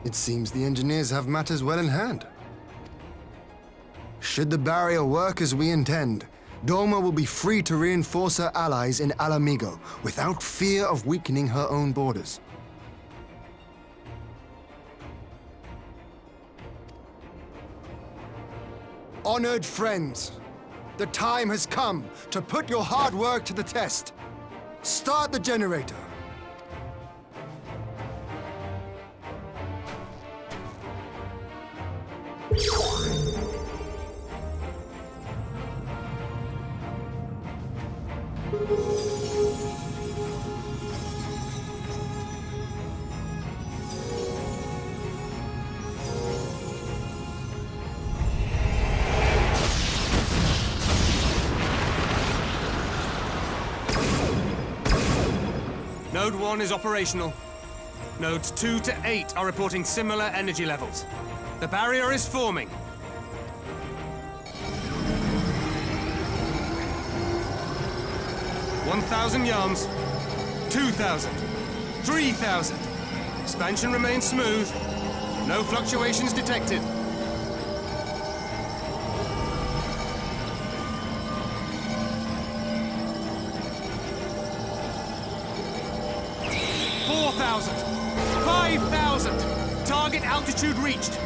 It seems the engineers have matters well in hand. Should the barrier work as we intend, Doma will be free to reinforce her allies in Alamigo without fear of weakening her own borders. Honored friends, the time has come to put your hard work to the test. Start the generator. Node 1 is operational. Nodes 2 to 8 are reporting similar energy levels. The barrier is forming. $1,000 yards, 2,000, 3,000. Expansion remains smooth. No fluctuations detected. 4,000, 5,000. Target altitude reached.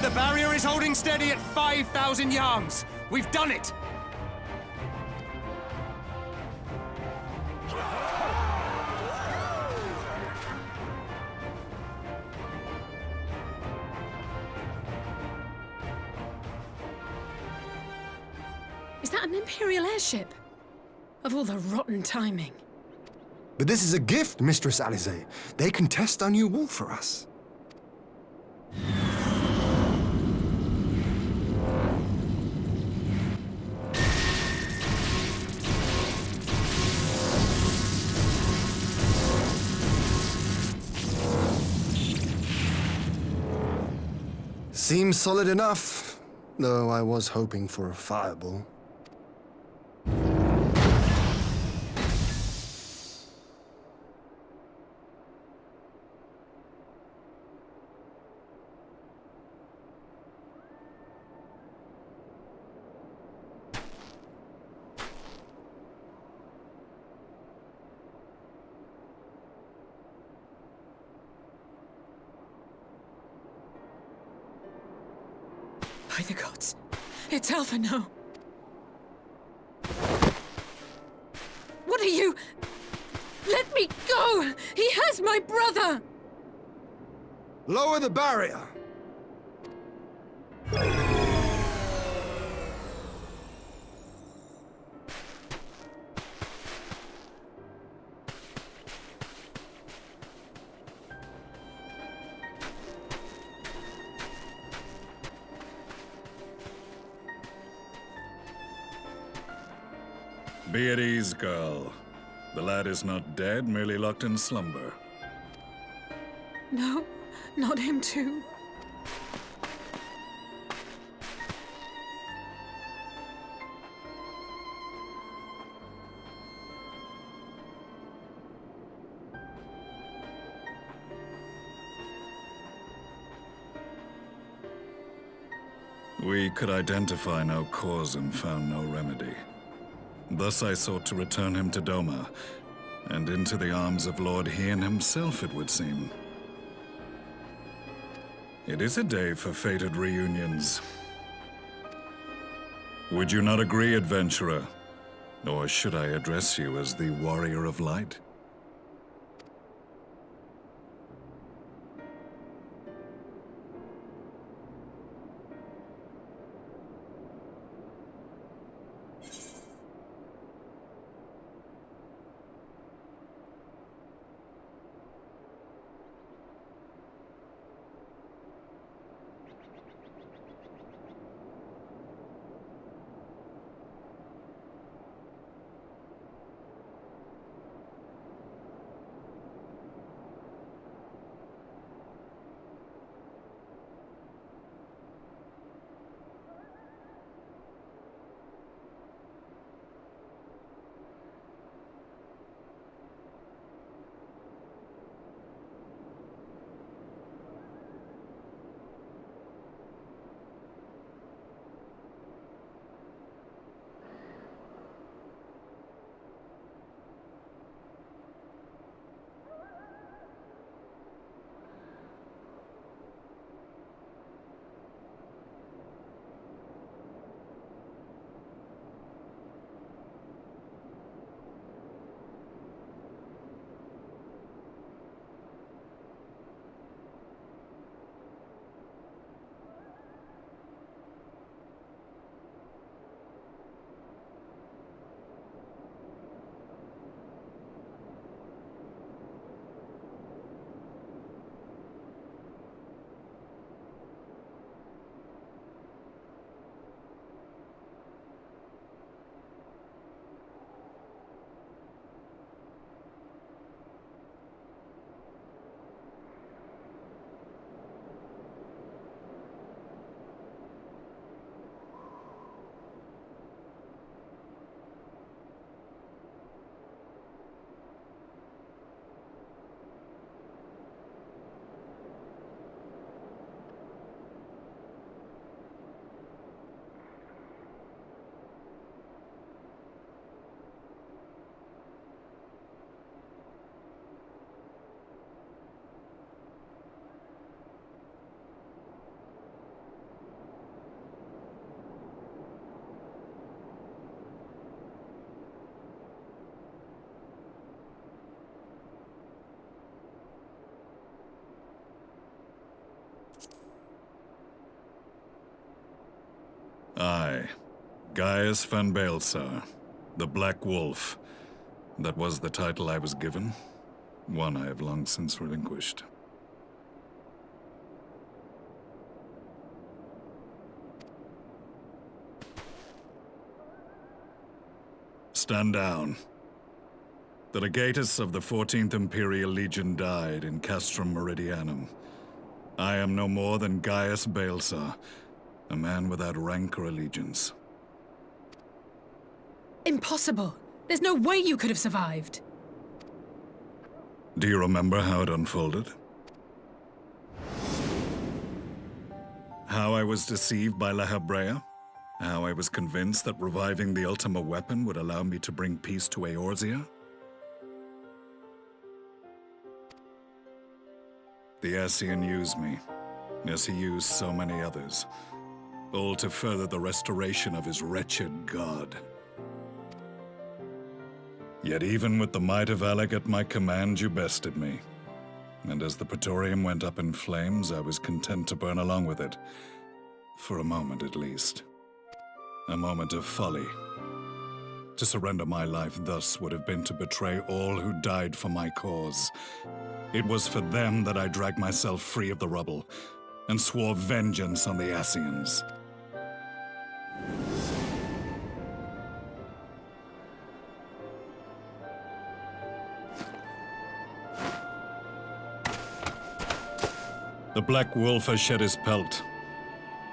The barrier is holding steady at 5,000 yards. We've done it. Is that an Imperial airship? Of all the rotten timing. But this is a gift, Mistress Alize. They can test our new wall for us. Seems solid enough, though I was hoping for a fireball. By the gods, it's Alpha now. What are you? Let me go! He has my brother! Lower the barrier! Be at ease, girl. The lad is not dead, merely locked in slumber. No, not him too. We could identify no cause and found no remedy. Thus I sought to return him to Doma, and into the arms of Lord Hien himself, it would seem. It is a day for fated reunions. Would you not agree, adventurer? Or should I address you as the Warrior of Light? I, Gaius van Baelsar, the Black Wolf. That was the title I was given, one I have long since relinquished. Stand down. The legatus of the 14th Imperial Legion died in Castrum Meridianum. I am no more than Gaius Baelsar, a man without rank or allegiance. Impossible! There's no way you could have survived! Do you remember how it unfolded? How I was deceived by La Habrea? How I was convinced that reviving the Ultima weapon would allow me to bring peace to Eorzea? The Ascian used me, as he used so many others, all to further the restoration of his wretched god. Yet even with the might of Alec at my command, you bested me. And as the Praetorium went up in flames, I was content to burn along with it. For a moment at least. A moment of folly. To surrender my life thus would have been to betray all who died for my cause. It was for them that I dragged myself free of the rubble, and swore vengeance on the Ascians. The Black Wolf has shed his pelt,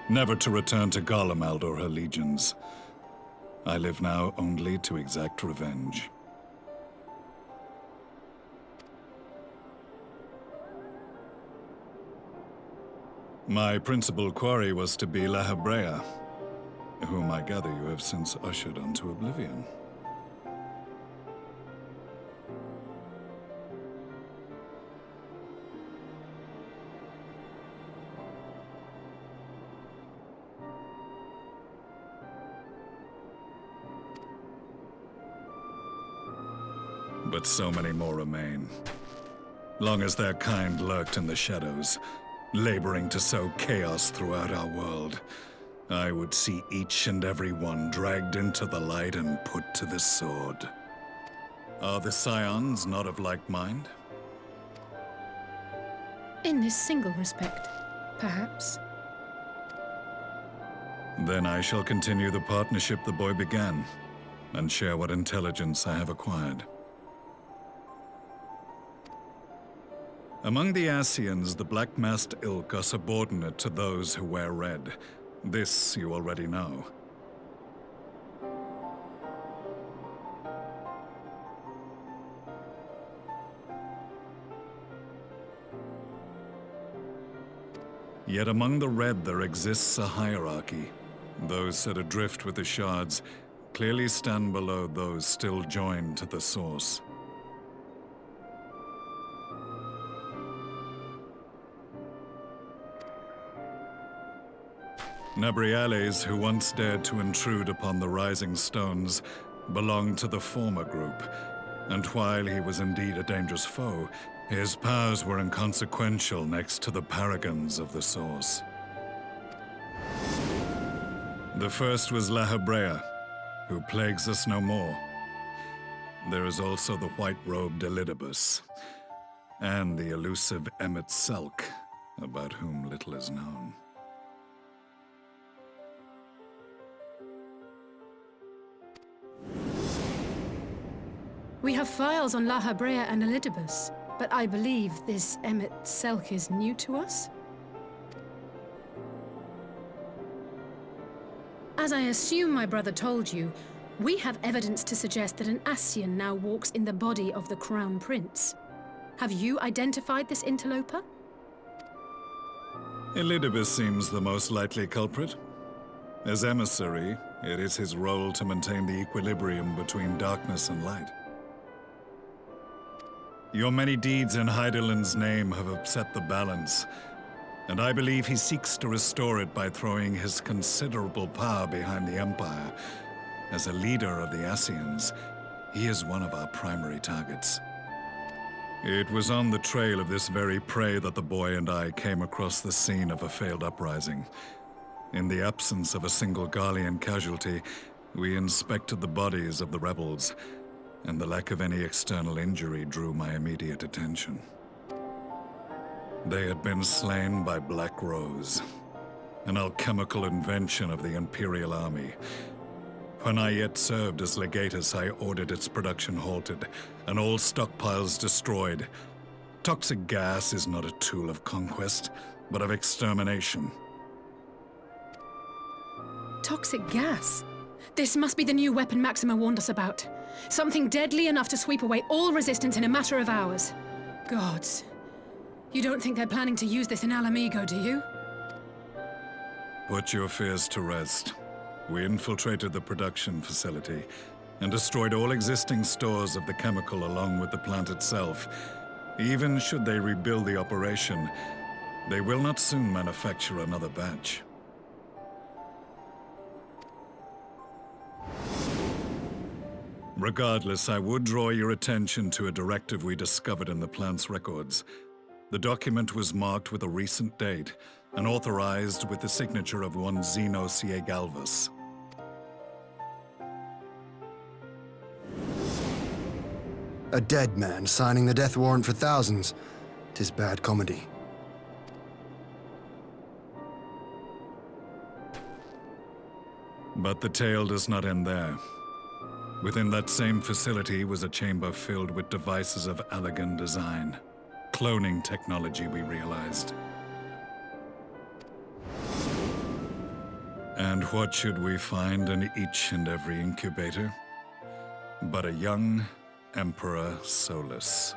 never to return to Garlemald or her legions. I live now only to exact revenge. My principal quarry was to be La Habrea, whom I gather you have since ushered onto oblivion. But so many more remain. Long as their kind lurked in the shadows, laboring to sow chaos throughout our world, I would see each and every one dragged into the light and put to the sword. Are the Scions not of like mind? In this single respect, perhaps. Then I shall continue the partnership the boy began, and share what intelligence I have acquired. Among the Ascians, the Black-Masked Ilk are subordinate to those who wear red. This you already know. Yet among the red there exists a hierarchy. Those set adrift with the shards clearly stand below those still joined to the source. Nabriales, who once dared to intrude upon the Rising Stones, belonged to the former group, and while he was indeed a dangerous foe, his powers were inconsequential next to the paragons of the Source. The first was La Habrea, who plagues us no more. There is also the white-robed Elidibus, and the elusive Emmet Selk, about whom little is known. We have files on La Habrea and Elidibus, but I believe this Emmet Selk is new to us? As I assume my brother told you, we have evidence to suggest that an Ascian now walks in the body of the Crown Prince. Have you identified this interloper? Elidibus seems the most likely culprit. As emissary, it is his role to maintain the equilibrium between darkness and light. Your many deeds in Hydaelyn's name have upset the balance, and I believe he seeks to restore it by throwing his considerable power behind the Empire. As a leader of the Ascians, he is one of our primary targets. It was on the trail of this very prey that the boy and I came across the scene of a failed uprising. In the absence of a single Garlean casualty, we inspected the bodies of the rebels, and the lack of any external injury drew my immediate attention. They had been slain by Black Rose, an alchemical invention of the Imperial Army. When I yet served as legatus, I ordered its production halted, and all stockpiles destroyed. Toxic gas is not a tool of conquest, but of extermination. Toxic gas? This must be the new weapon Maxima warned us about. Something deadly enough to sweep away all resistance in a matter of hours. Gods. You don't think they're planning to use this in Alamigo, do you? Put your fears to rest. We infiltrated the production facility and destroyed all existing stores of the chemical along with the plant itself. Even should they rebuild the operation, they will not soon manufacture another batch. Regardless, I would draw your attention to a directive we discovered in the plant's records. The document was marked with a recent date and authorized with the signature of one Zeno Galvas. A dead man signing the death warrant for thousands. 'Tis bad comedy. But the tale does not end there. Within that same facility was a chamber filled with devices of elegant design. Cloning technology, we realized. And what should we find in each and every incubator? But a young Emperor Solus.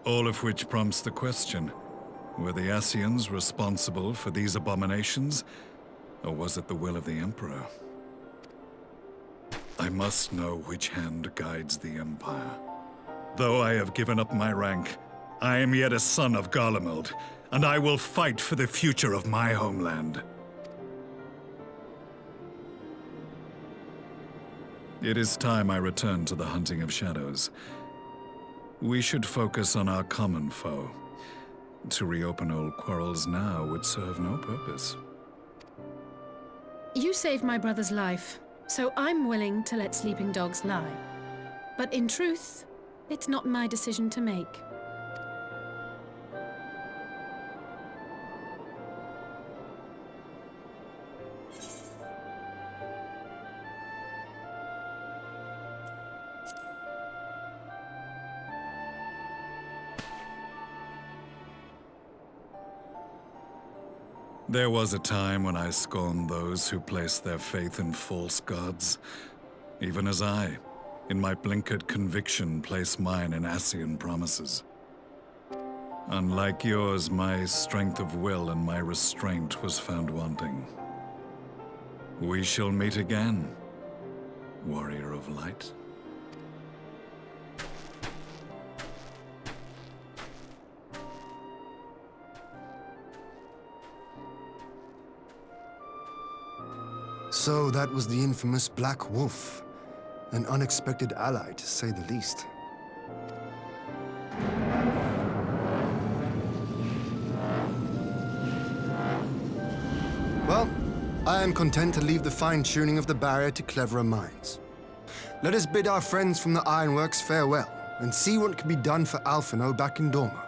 All of which prompts the question, were the Ascians responsible for these abominations, or was it the will of the Emperor? I must know which hand guides the Empire. Though I have given up my rank, I am yet a son of Garlemald, and I will fight for the future of my homeland. It is time I return to the hunting of shadows. We should focus on our common foe. To reopen old quarrels now would serve no purpose. You saved my brother's life, so I'm willing to let sleeping dogs lie. But in truth, it's not my decision to make. There was a time when I scorned those who placed their faith in false gods, even as I, in my blinkered conviction, place mine in Ascian promises. Unlike yours, my strength of will and my restraint was found wanting. We shall meet again, warrior of light. So that was the infamous Black Wolf. An unexpected ally, to say the least. Well, I am content to leave the fine-tuning of the barrier to cleverer minds. Let us bid our friends from the Ironworks farewell, and see what can be done for Alphino back in Dorma.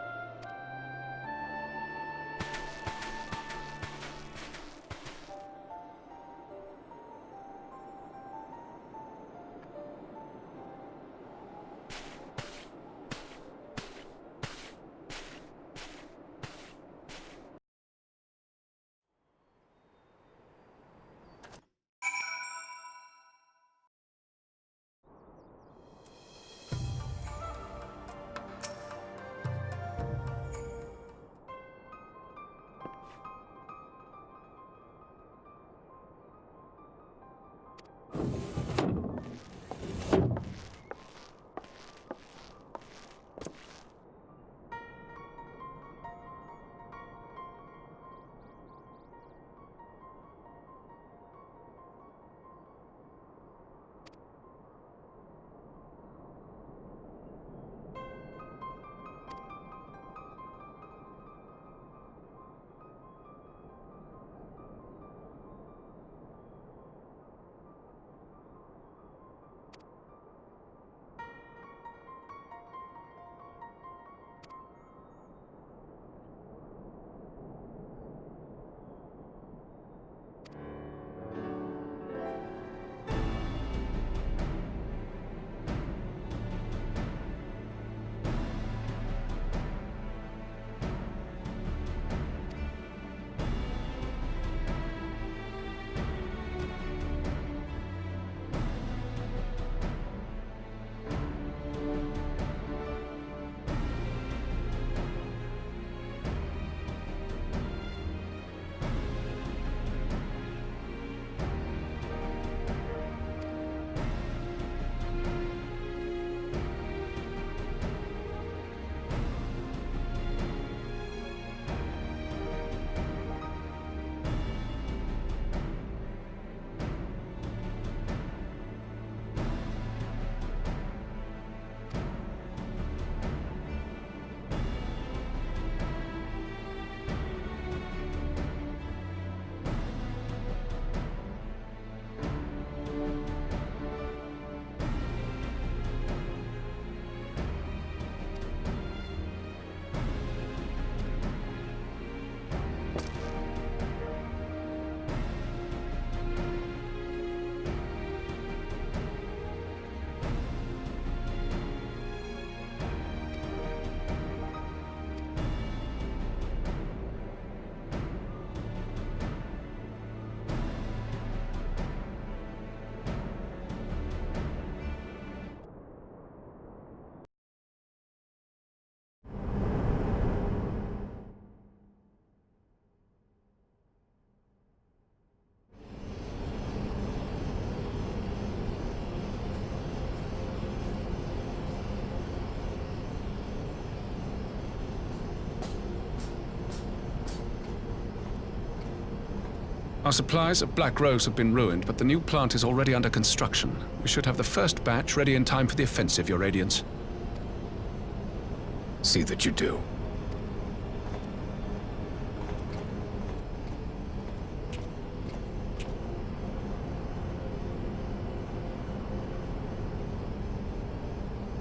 Our supplies of Black Rose have been ruined, but the new plant is already under construction. We should have the first batch ready in time for the offensive, Your Radiance. See that you do.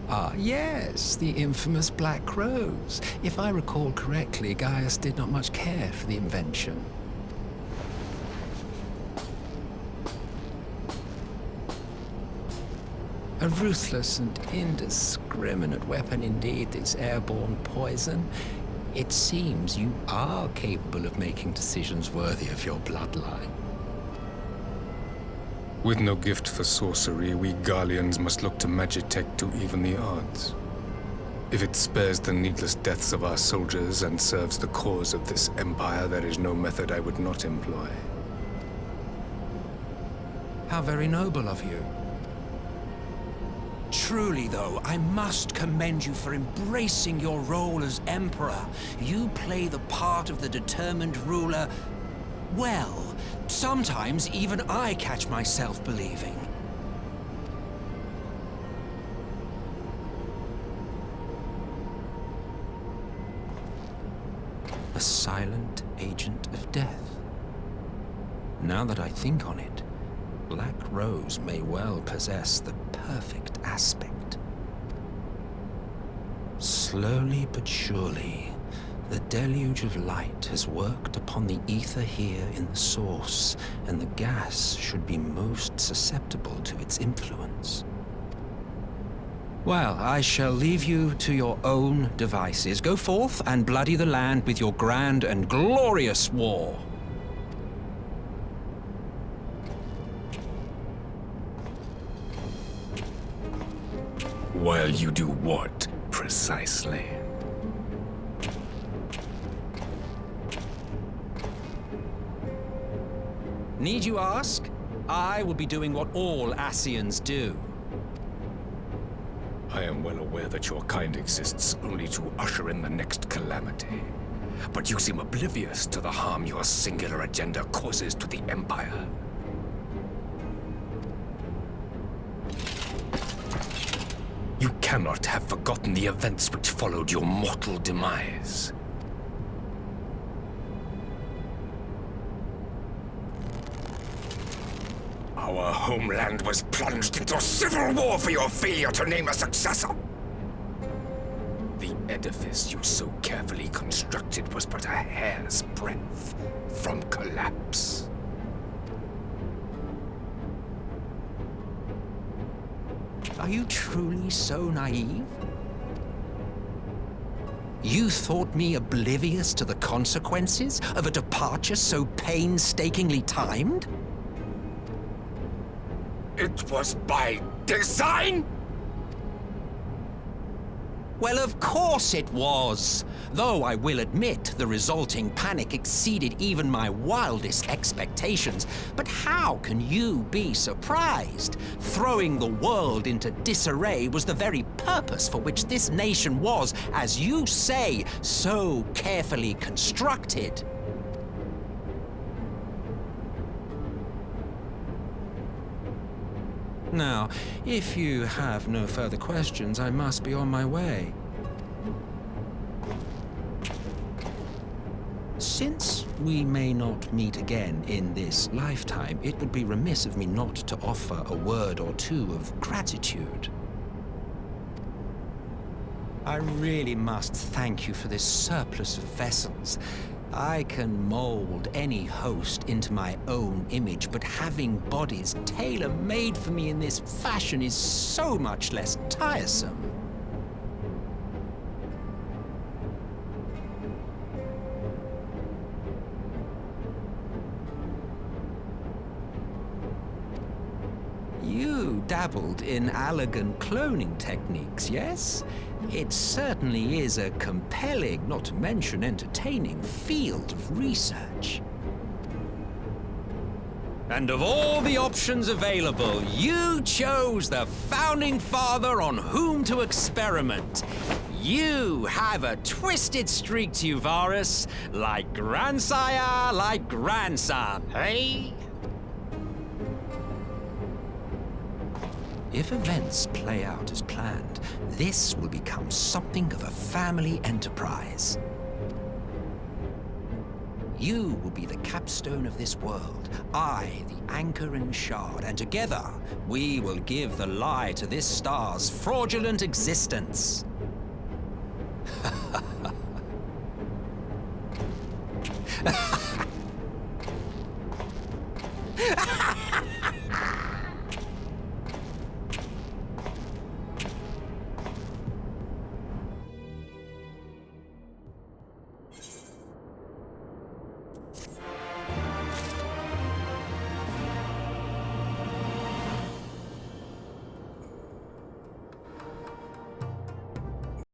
Ah, yes, the infamous Black Rose. If I recall correctly, Gaius did not much care for the invention. A ruthless and indiscriminate weapon indeed, this airborne poison. It seems you are capable of making decisions worthy of your bloodline. With no gift for sorcery, we Garleans must look to Magitech to even the odds. If it spares the needless deaths of our soldiers and serves the cause of this empire, there is no method I would not employ. How very noble of you. Truly, though, I must commend you for embracing your role as Emperor. You play the part of the determined ruler well. Sometimes even I catch myself believing. A silent agent of death. Now that I think on it, Black Rose may well possess the perfect aspect. Slowly but surely, the deluge of light has worked upon the ether here in the source, and the gas should be most susceptible to its influence. Well, I shall leave you to your own devices. Go forth and bloody the land with your grand and glorious war. While you do what, precisely? Need you ask? I will be doing what all Ascians do. I am well aware that your kind exists only to usher in the next calamity. But you seem oblivious to the harm your singular agenda causes to the Empire. You cannot have forgotten the events which followed your mortal demise. Our homeland was plunged into civil war for your failure to name a successor. The edifice you so carefully constructed was but a hair's breadth from collapse. Are you truly so naive? You thought me oblivious to the consequences of a departure so painstakingly timed? It was by design? Well, of course it was. Though I will admit the resulting panic exceeded even my wildest expectations. But how can you be surprised? Throwing the world into disarray was the very purpose for which this nation was, as you say, so carefully constructed. Now, if you have no further questions, I must be on my way. Since we may not meet again in this lifetime, it would be remiss of me not to offer a word or two of gratitude. I really must thank you for this surplus of vessels. I can mold any host into my own image, but having bodies tailor-made for me in this fashion is so much less tiresome. You dabbled in Allagan cloning techniques, yes? It certainly is a compelling, not to mention entertaining, field of research. And of all the options available, you chose the founding father on whom to experiment. You have a twisted streak to you, Varus. Like grandsire, like grandson, hey? If events play out as planned, this will become something of a family enterprise. You will be the capstone of this world, I the anchor and shard, and together we will give the lie to this star's fraudulent existence.